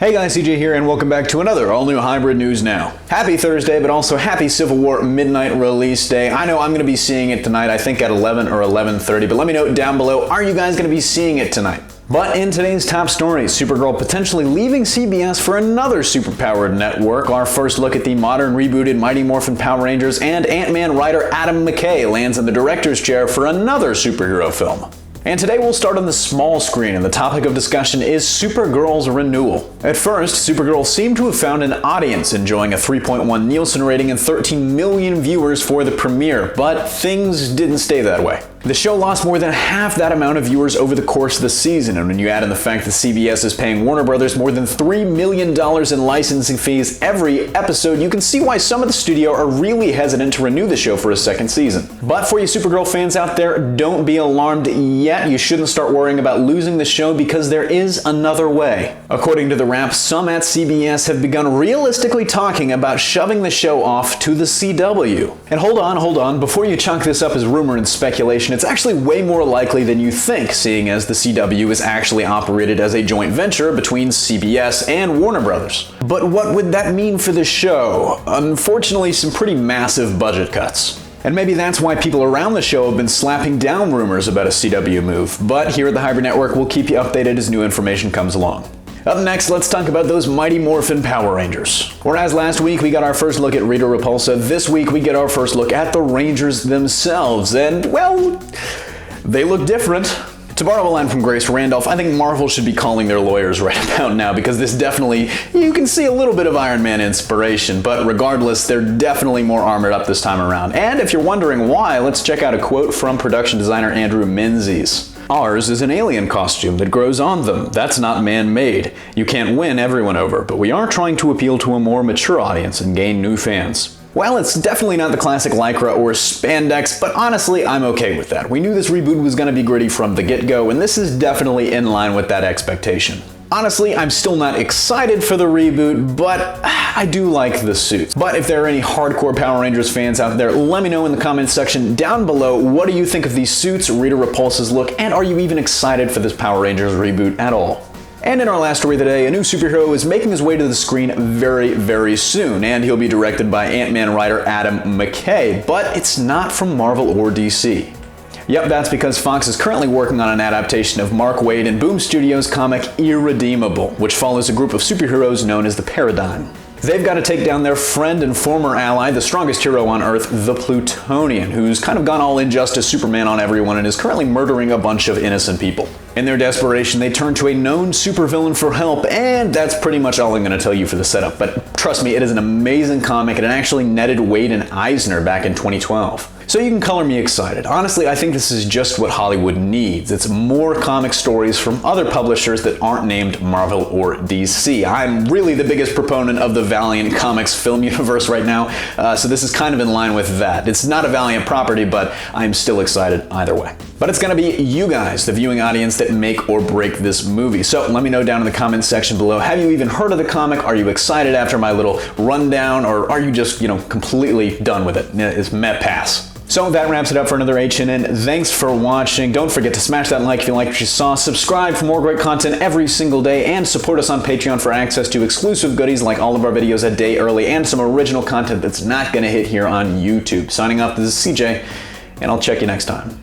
Hey guys, CJ here, and welcome back to another all-new Hybrid News Now. Happy Thursday, but also happy Civil War midnight release day. I know I'm going to be seeing it tonight, I think at 11 or 11:30, but let me know down below, are you guys going to be seeing it tonight? But in today's top stories, Supergirl potentially leaving CBS for another superpowered network, our first look at the modern rebooted Mighty Morphin Power Rangers, and Ant-Man writer Adam McKay lands in the director's chair for another superhero film. And today we'll start on the small screen, and the topic of discussion is Supergirl's renewal. At first, Supergirl seemed to have found an audience, enjoying a 3.1 Nielsen rating and 13 million viewers for the premiere, but things didn't stay that way. The show lost more than half that amount of viewers over the course of the season, and when you add in the fact that CBS is paying Warner Brothers more than $3 million in licensing fees every episode, you can see why some of the studio are really hesitant to renew the show for a second season. But for you Supergirl fans out there, don't be alarmed yet. You shouldn't start worrying about losing the show because there is another way. According to the Wrap, some at CBS have begun realistically talking about shoving the show off to the CW. And hold on, before you chunk this up as rumor and speculation, it's actually way more likely than you think, seeing as the CW is actually operated as a joint venture between CBS and Warner Brothers. But what would that mean for the show? Unfortunately, some pretty massive budget cuts. And maybe that's why people around the show have been slapping down rumors about a CW move. But here at the Hybrid Network, we'll keep you updated as new information comes along. Up next, let's talk about those Mighty Morphin Power Rangers. Whereas last week we got our first look at Rita Repulsa, this week we get our first look at the Rangers themselves, and, well, they look different. To borrow a line from Grace Randolph, I think Marvel should be calling their lawyers right about now, because this definitely, you can see a little bit of Iron Man inspiration, but regardless, they're definitely more armored up this time around. And if you're wondering why, let's check out a quote from production designer Andrew Menzies. "Ours is an alien costume that grows on them. That's not man-made. You can't win everyone over, but we are trying to appeal to a more mature audience and gain new fans." Well, it's definitely not the classic lycra or spandex, but honestly, I'm okay with that. We knew this reboot was going to be gritty from the get-go, and this is definitely in line with that expectation. Honestly, I'm still not excited for the reboot, but I do like the suits. But if there are any hardcore Power Rangers fans out there, let me know in the comments section down below, what do you think of these suits, Rita Repulsa's look, and are you even excited for this Power Rangers reboot at all? And in our last story today, a new superhero is making his way to the screen very, very soon, and he'll be directed by Ant-Man writer Adam McKay, but it's not from Marvel or DC. Yep, that's because Fox is currently working on an adaptation of Mark Waid and Boom Studios' comic Irredeemable, which follows a group of superheroes known as the Paradigm. They've got to take down their friend and former ally, the strongest hero on Earth, the Plutonian, who's kind of gone all Injustice Superman on everyone and is currently murdering a bunch of innocent people. In their desperation, they turn to a known supervillain for help, and that's pretty much all I'm going to tell you for the setup. But trust me, it is an amazing comic, and it actually netted Waid and Eisner back in 2012. So you can color me excited. Honestly, I think this is just what Hollywood needs. It's more comic stories from other publishers that aren't named Marvel or DC. I'm really the biggest proponent of the Valiant Comics film universe right now, so this is kind of in line with that. It's not a Valiant property, but I'm still excited either way. But it's going to be you guys, the viewing audience, that make or break this movie. So let me know down in the comments section below, have you even heard of the comic? Are you excited after my little rundown, or are you just, completely done with it? It's meh pass. So that wraps it up for another HNN. Thanks for watching. Don't forget to smash that like if you liked what you saw, subscribe for more great content every single day, and support us on Patreon for access to exclusive goodies like all of our videos a day early and some original content that's not going to hit here on YouTube. Signing off, this is CJ, and I'll check you next time.